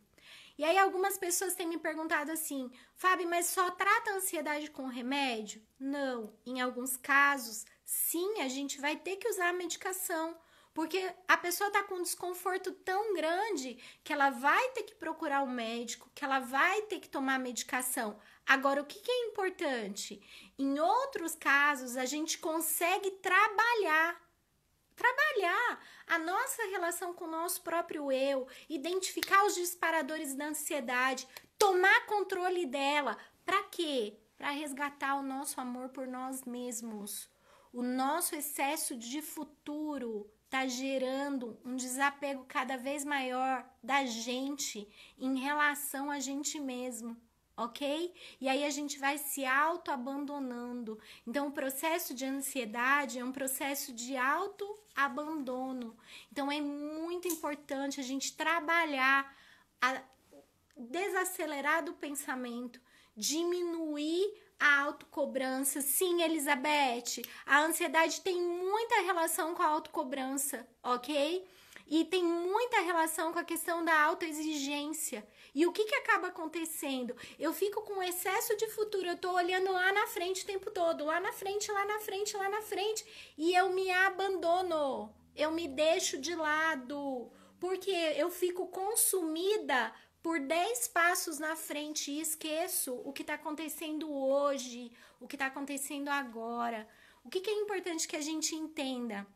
E aí algumas pessoas têm me perguntado assim, Fábio, mas só trata a ansiedade com remédio? Não, em alguns casos, sim, a gente vai ter que usar a medicação, porque a pessoa está com um desconforto tão grande que ela vai ter que procurar um médico, que ela vai ter que tomar medicação. Agora, o que é importante? Em outros casos, a gente consegue trabalhar a nossa relação com o nosso próprio eu, identificar os disparadores da ansiedade, tomar controle dela. Para quê? Para resgatar o nosso amor por nós mesmos. O nosso excesso de futuro está gerando um desapego cada vez maior da gente em relação a gente mesmo, ok? E aí a gente vai se auto-abandonando. Então, o processo de ansiedade é um processo de auto-abandono. Então, é muito importante a gente trabalhar, desacelerar do pensamento, diminuir a autocobrança. Sim, Elizabeth, a ansiedade tem muita relação com a autocobrança, ok? E tem muita relação com a questão da autoexigência. E o que acaba acontecendo? Eu fico com excesso de futuro, eu tô olhando lá na frente o tempo todo, lá na frente, lá na frente, lá na frente, e eu me abandono, eu me deixo de lado, porque eu fico consumida por 10 passos na frente e esqueço o que está acontecendo hoje, o que está acontecendo agora. O que é importante que a gente entenda?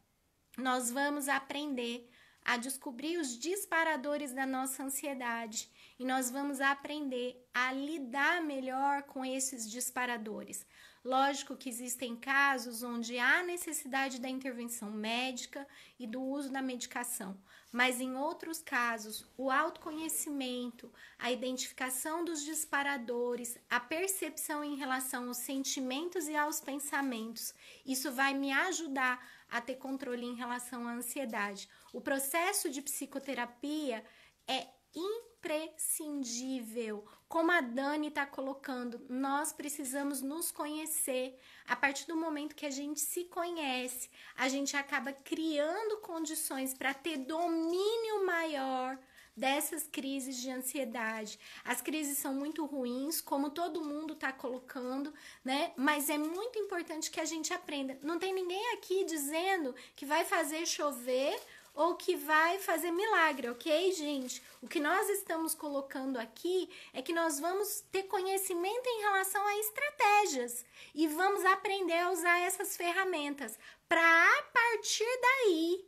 Nós vamos aprender a descobrir os disparadores da nossa ansiedade e nós vamos aprender a lidar melhor com esses disparadores. Lógico que existem casos onde há necessidade da intervenção médica e do uso da medicação, mas em outros casos, o autoconhecimento, a identificação dos disparadores, a percepção em relação aos sentimentos e aos pensamentos, isso vai me ajudar a ter controle em relação à ansiedade. O processo de psicoterapia é imprescindível. Como a Dani está colocando, nós precisamos nos conhecer. A partir do momento que a gente se conhece, a gente acaba criando condições para ter domínio maior dessas crises de ansiedade. As crises são muito ruins, como todo mundo está colocando, né? Mas é muito importante que a gente aprenda. Não tem ninguém aqui dizendo que vai fazer chover ou que vai fazer milagre, ok, gente? O que nós estamos colocando aqui é que nós vamos ter conhecimento em relação a estratégias e vamos aprender a usar essas ferramentas para, a partir daí,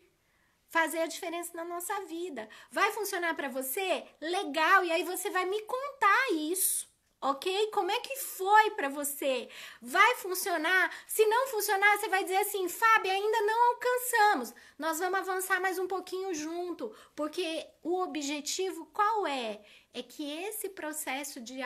fazer a diferença na nossa vida. Vai funcionar para você? Legal, e aí você vai me contar isso. Ok? Como é que foi para você? Vai funcionar? Se não funcionar, você vai dizer assim, Fábio, ainda não alcançamos. Nós vamos avançar mais um pouquinho junto, porque o objetivo qual é? É que esse processo de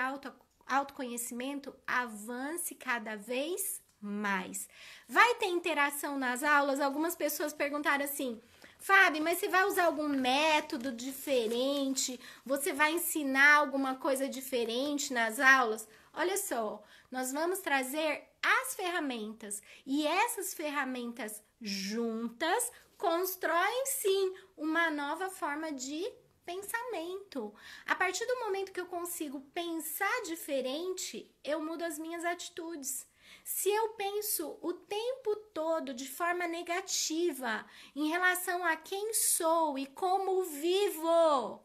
autoconhecimento avance cada vez mais. Vai ter interação nas aulas? Algumas pessoas perguntaram assim, Fábio, mas você vai usar algum método diferente? Você vai ensinar alguma coisa diferente nas aulas? Olha só, nós vamos trazer as ferramentas e essas ferramentas juntas constroem sim uma nova forma de pensamento. A partir do momento que eu consigo pensar diferente, eu mudo as minhas atitudes. Se eu penso o tempo todo de forma negativa em relação a quem sou e como vivo,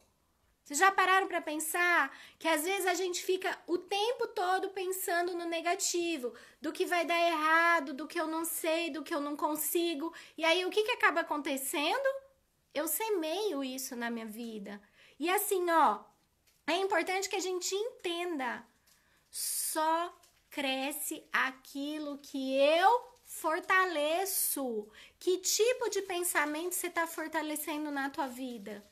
vocês já pararam para pensar que às vezes a gente fica o tempo todo pensando no negativo, do que vai dar errado, do que eu não sei, do que eu não consigo, e aí o que acaba acontecendo? Eu semeio isso na minha vida. E assim, ó, é importante que a gente entenda, só cresce aquilo que eu fortaleço. Que tipo de pensamento você está fortalecendo na tua vida?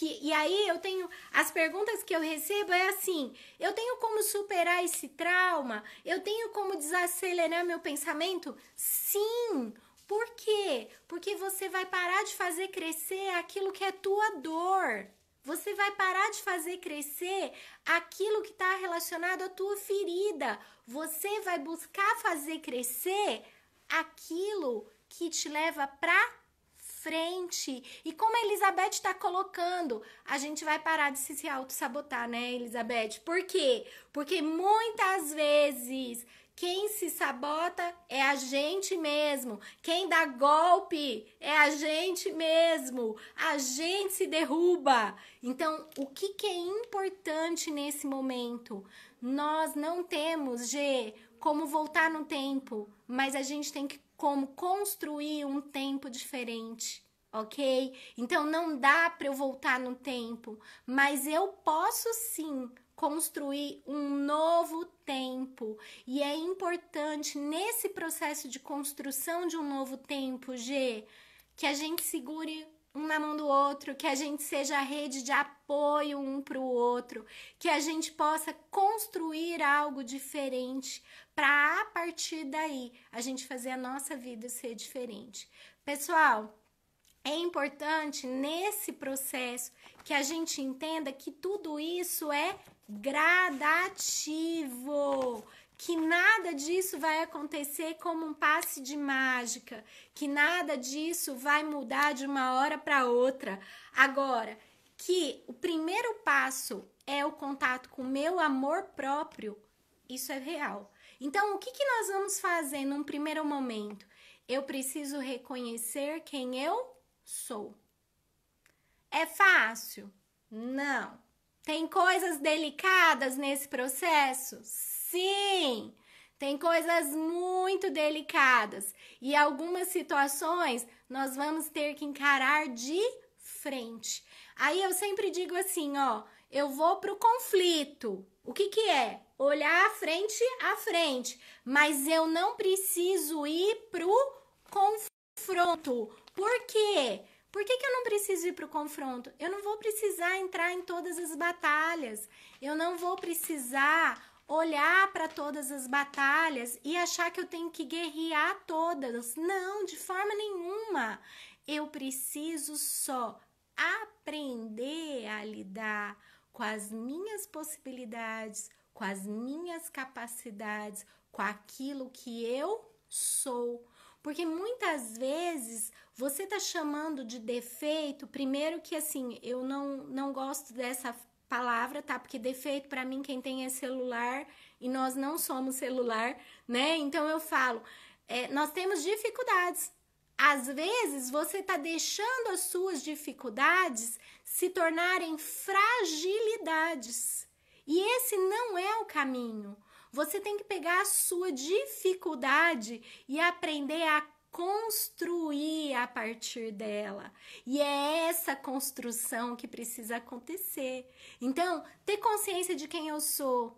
E aí eu tenho, as perguntas que eu recebo é assim, eu tenho como superar esse trauma? Eu tenho como desacelerar meu pensamento? Sim! Por quê? Porque você vai parar de fazer crescer aquilo que é tua dor. Você vai parar de fazer crescer aquilo que está relacionado à tua ferida. Você vai buscar fazer crescer aquilo que te leva para frente. E como a Elizabeth está colocando, a gente vai parar de se auto-sabotar, né, Elizabeth? Por quê? Porque muitas vezes quem se sabota é a gente mesmo. Quem dá golpe é a gente mesmo. A gente se derruba. Então, o que é importante nesse momento? Nós não temos, G, como voltar no tempo, mas a gente tem que como construir um tempo diferente, ok? Então, não dá para eu voltar no tempo, mas eu posso sim construir um novo tempo. E é importante nesse processo de construção de um novo tempo, G, que a gente segure um na mão do outro, que a gente seja a rede de apoio um para o outro, que a gente possa construir algo diferente para a partir daí a gente fazer a nossa vida ser diferente. Pessoal, é importante nesse processo que a gente entenda que tudo isso é gradativo. que nada disso vai acontecer como um passe de mágica, que nada disso vai mudar de uma hora para outra. Agora, que o primeiro passo é o contato com o meu amor próprio, isso é real. Então, o que nós vamos fazer num primeiro momento? Eu preciso reconhecer quem eu sou. É fácil? Não. Tem coisas delicadas nesse processo? Sim! Tem coisas muito delicadas. E algumas situações nós vamos ter que encarar de frente. Aí eu sempre digo assim, ó, eu vou pro conflito. O que é? Olhar a frente. Mas eu não preciso ir pro confronto. Por quê? Por que eu não preciso ir para o confronto? Eu não vou precisar entrar em todas as batalhas. Eu não vou precisar olhar para todas as batalhas e achar que eu tenho que guerrear todas. Não, de forma nenhuma. Eu preciso só aprender a lidar com as minhas possibilidades, com as minhas capacidades, com aquilo que eu sou. Porque muitas vezes você tá chamando de defeito, primeiro que assim, eu não gosto dessa palavra, tá? Porque defeito para mim quem tem é celular e nós não somos celular, né? Então eu falo, nós temos dificuldades. Às vezes você tá deixando as suas dificuldades se tornarem fragilidades. E esse não é o caminho. Você tem que pegar a sua dificuldade e aprender a construir a partir dela. E é essa construção que precisa acontecer. Então, ter consciência de quem eu sou,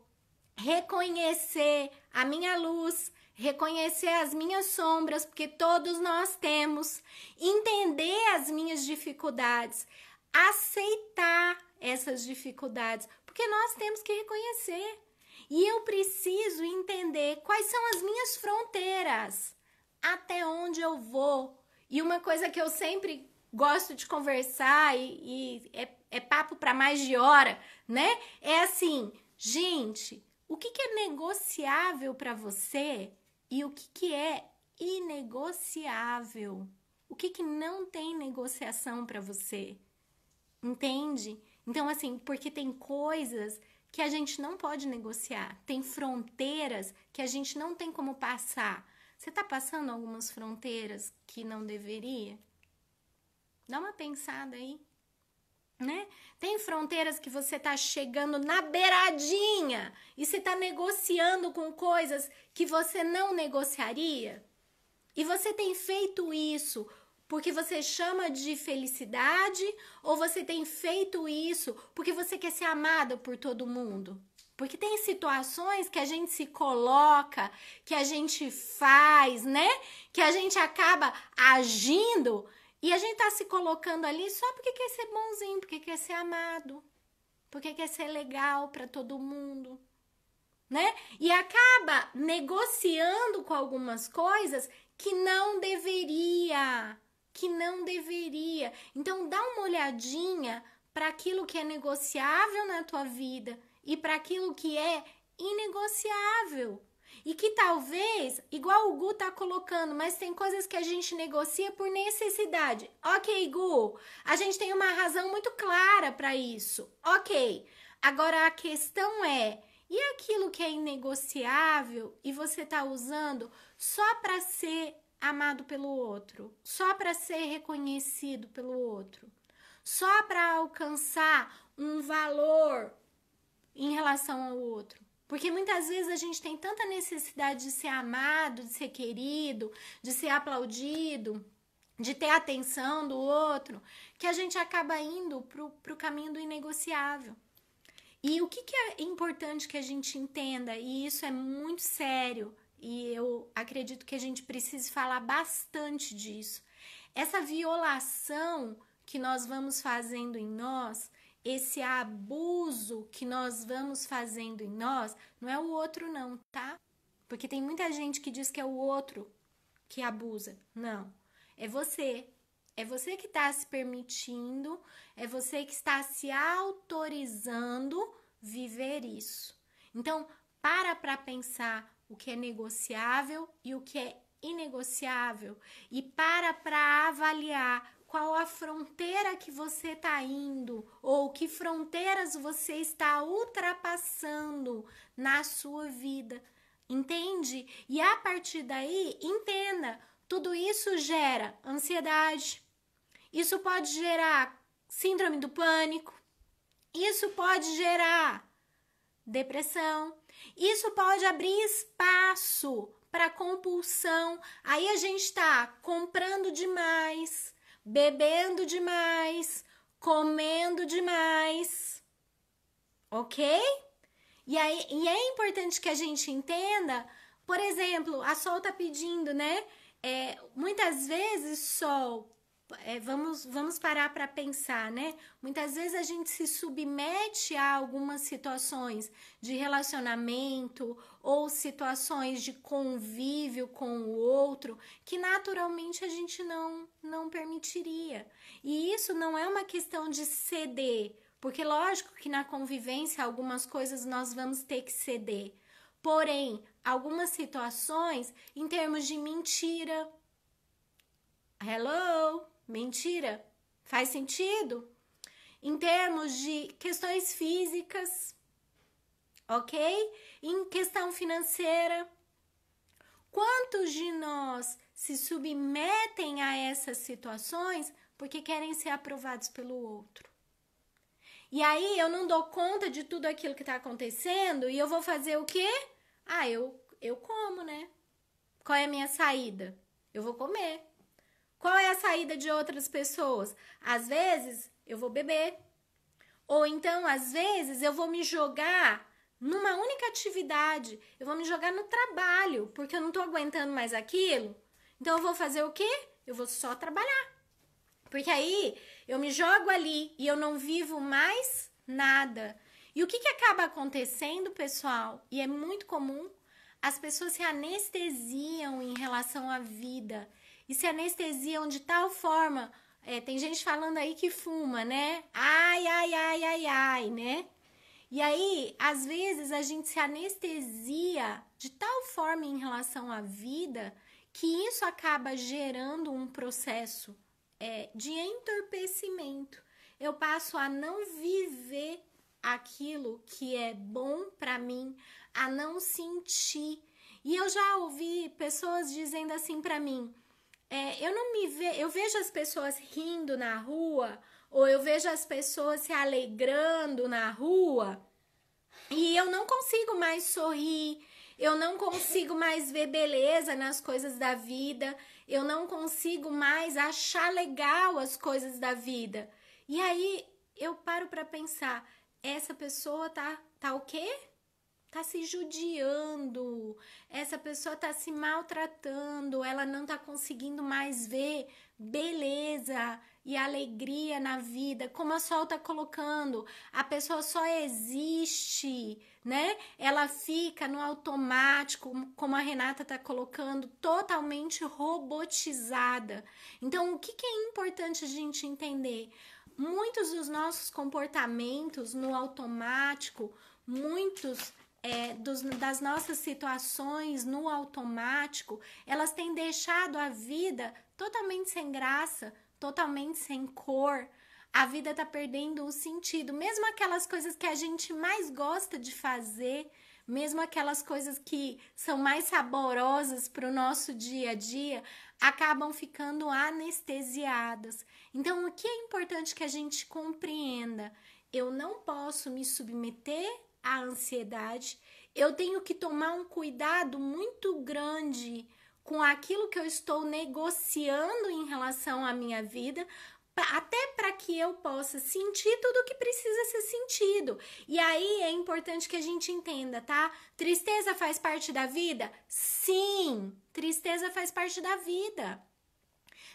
reconhecer a minha luz, reconhecer as minhas sombras, porque todos nós temos, entender as minhas dificuldades, aceitar essas dificuldades, porque nós temos que reconhecer. E eu preciso entender quais são as minhas fronteiras, até onde eu vou. E uma coisa que eu sempre gosto de conversar e é papo para mais de hora, né? É assim, gente, o que é negociável para você e o que é inegociável? O que não tem negociação para você? Entende? Então, assim, porque tem coisas que a gente não pode negociar. Tem fronteiras que a gente não tem como passar. Você tá passando algumas fronteiras que não deveria? Dá uma pensada aí, né? Tem fronteiras que você tá chegando na beiradinha e você tá negociando com coisas que você não negociaria? E você tem feito isso porque você chama de felicidade ou você tem feito isso porque você quer ser amada por todo mundo? Porque tem situações que a gente se coloca, que a gente faz, né? Que a gente acaba agindo e a gente tá se colocando ali só porque quer ser bonzinho, porque quer ser amado, porque quer ser legal para todo mundo, né? E acaba negociando com algumas coisas que não deveria. Então dá uma olhadinha para aquilo que é negociável na tua vida e para aquilo que é inegociável. E que talvez, igual o Gu tá colocando, mas tem coisas que a gente negocia por necessidade. Ok, Gu, a gente tem uma razão muito clara para isso. Ok, agora a questão é, e aquilo que é inegociável e você tá usando só para ser amado pelo outro, só para ser reconhecido pelo outro, só para alcançar um valor em relação ao outro. Porque muitas vezes a gente tem tanta necessidade de ser amado, de ser querido, de ser aplaudido, de ter a atenção do outro, que a gente acaba indo pro caminho do inegociável. E o que é importante que a gente entenda, e isso é muito sério, e eu acredito que a gente precisa falar bastante disso. Essa violação que nós vamos fazendo em nós, esse abuso que nós vamos fazendo em nós, não é o outro não, tá? Porque tem muita gente que diz que é o outro que abusa. Não, é você. É você que está se permitindo, é você que está se autorizando viver isso. Então, para pensar o que é negociável e o que é inegociável e para avaliar qual a fronteira que você está indo ou que fronteiras você está ultrapassando na sua vida, entende? E a partir daí, entenda, tudo isso gera ansiedade, isso pode gerar síndrome do pânico, isso pode gerar depressão, isso pode abrir espaço para compulsão. Aí a gente está comprando demais, bebendo demais, comendo demais, ok? E é importante que a gente entenda, por exemplo, a Sol tá pedindo, né? Muitas vezes, Sol, vamos parar para pensar, né? Muitas vezes a gente se submete a algumas situações de relacionamento ou situações de convívio com o outro que naturalmente a gente não permitiria. E isso não é uma questão de ceder, porque lógico que na convivência algumas coisas nós vamos ter que ceder. Porém, algumas situações em termos de mentira. Hello? Mentira? Faz sentido? Em termos de questões físicas, ok? Em questão financeira, quantos de nós se submetem a essas situações porque querem ser aprovados pelo outro? E aí eu não dou conta de tudo aquilo que está acontecendo e eu vou fazer o quê? Eu como, né? Qual é a minha saída? Eu vou comer. Qual é a saída de outras pessoas? Às vezes eu vou beber. Ou então, às vezes, eu vou me jogar numa única atividade. Eu vou me jogar no trabalho, porque eu não tô aguentando mais aquilo. Então eu vou fazer o quê? Eu vou só trabalhar. Porque aí eu me jogo ali e eu não vivo mais nada. E o que acaba acontecendo, pessoal? E é muito comum, as pessoas se anestesiam em relação à vida. E se anestesiam de tal forma, tem gente falando aí que fuma, né? Ai, né? E aí, às vezes, a gente se anestesia de tal forma em relação à vida que isso acaba gerando um processo de entorpecimento. Eu passo a não viver aquilo que é bom para mim, a não sentir. E eu já ouvi pessoas dizendo assim para mim, eu vejo as pessoas rindo na rua, ou eu vejo as pessoas se alegrando na rua, e eu não consigo mais sorrir, eu não consigo mais ver beleza nas coisas da vida, eu não consigo mais achar legal as coisas da vida. E aí eu paro para pensar, essa pessoa tá o quê? Tá se judiando, essa pessoa tá se maltratando, ela não tá conseguindo mais ver beleza e alegria na vida, como a Sol tá colocando, a pessoa só existe, né? Ela fica no automático, como a Renata tá colocando, totalmente robotizada. Então, o que é importante a gente entender? Muitos dos nossos comportamentos no automático, muitos das nossas situações no automático, elas têm deixado a vida totalmente sem graça, totalmente sem cor. A vida tá perdendo o sentido. Mesmo aquelas coisas que a gente mais gosta de fazer, mesmo aquelas coisas que são mais saborosas para o nosso dia a dia, acabam ficando anestesiadas. Então, o que é importante que a gente compreenda? Eu não posso me submeter à ansiedade, eu tenho que tomar um cuidado muito grande com aquilo que eu estou negociando em relação à minha vida, até para que eu possa sentir tudo o que precisa ser sentido. E aí é importante que a gente entenda, tá? Tristeza faz parte da vida? Sim, tristeza faz parte da vida.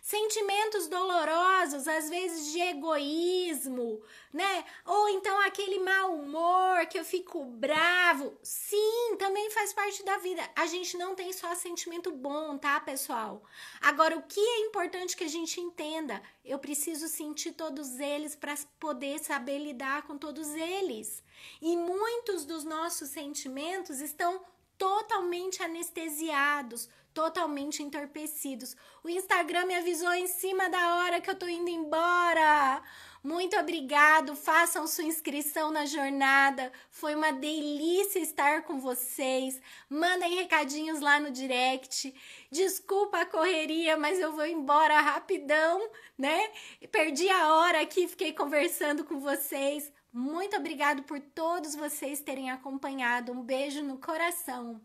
Sentimentos dolorosos, às vezes de egoísmo, né? Ou então aquele mau humor que eu fico bravo. Sim, também faz parte da vida. A gente não tem só sentimento bom, tá, pessoal? Agora, o que é importante que a gente entenda? Eu preciso sentir todos eles para poder saber lidar com todos eles. E muitos dos nossos sentimentos estão totalmente anestesiados, totalmente entorpecidos. O Instagram me avisou em cima da hora que eu tô indo embora. Muito obrigado, façam sua inscrição na jornada. Foi uma delícia estar com vocês. Mandem recadinhos lá no direct. Desculpa a correria, mas eu vou embora rapidão, né? Perdi a hora aqui, fiquei conversando com vocês. Muito obrigado por todos vocês terem acompanhado. Um beijo no coração.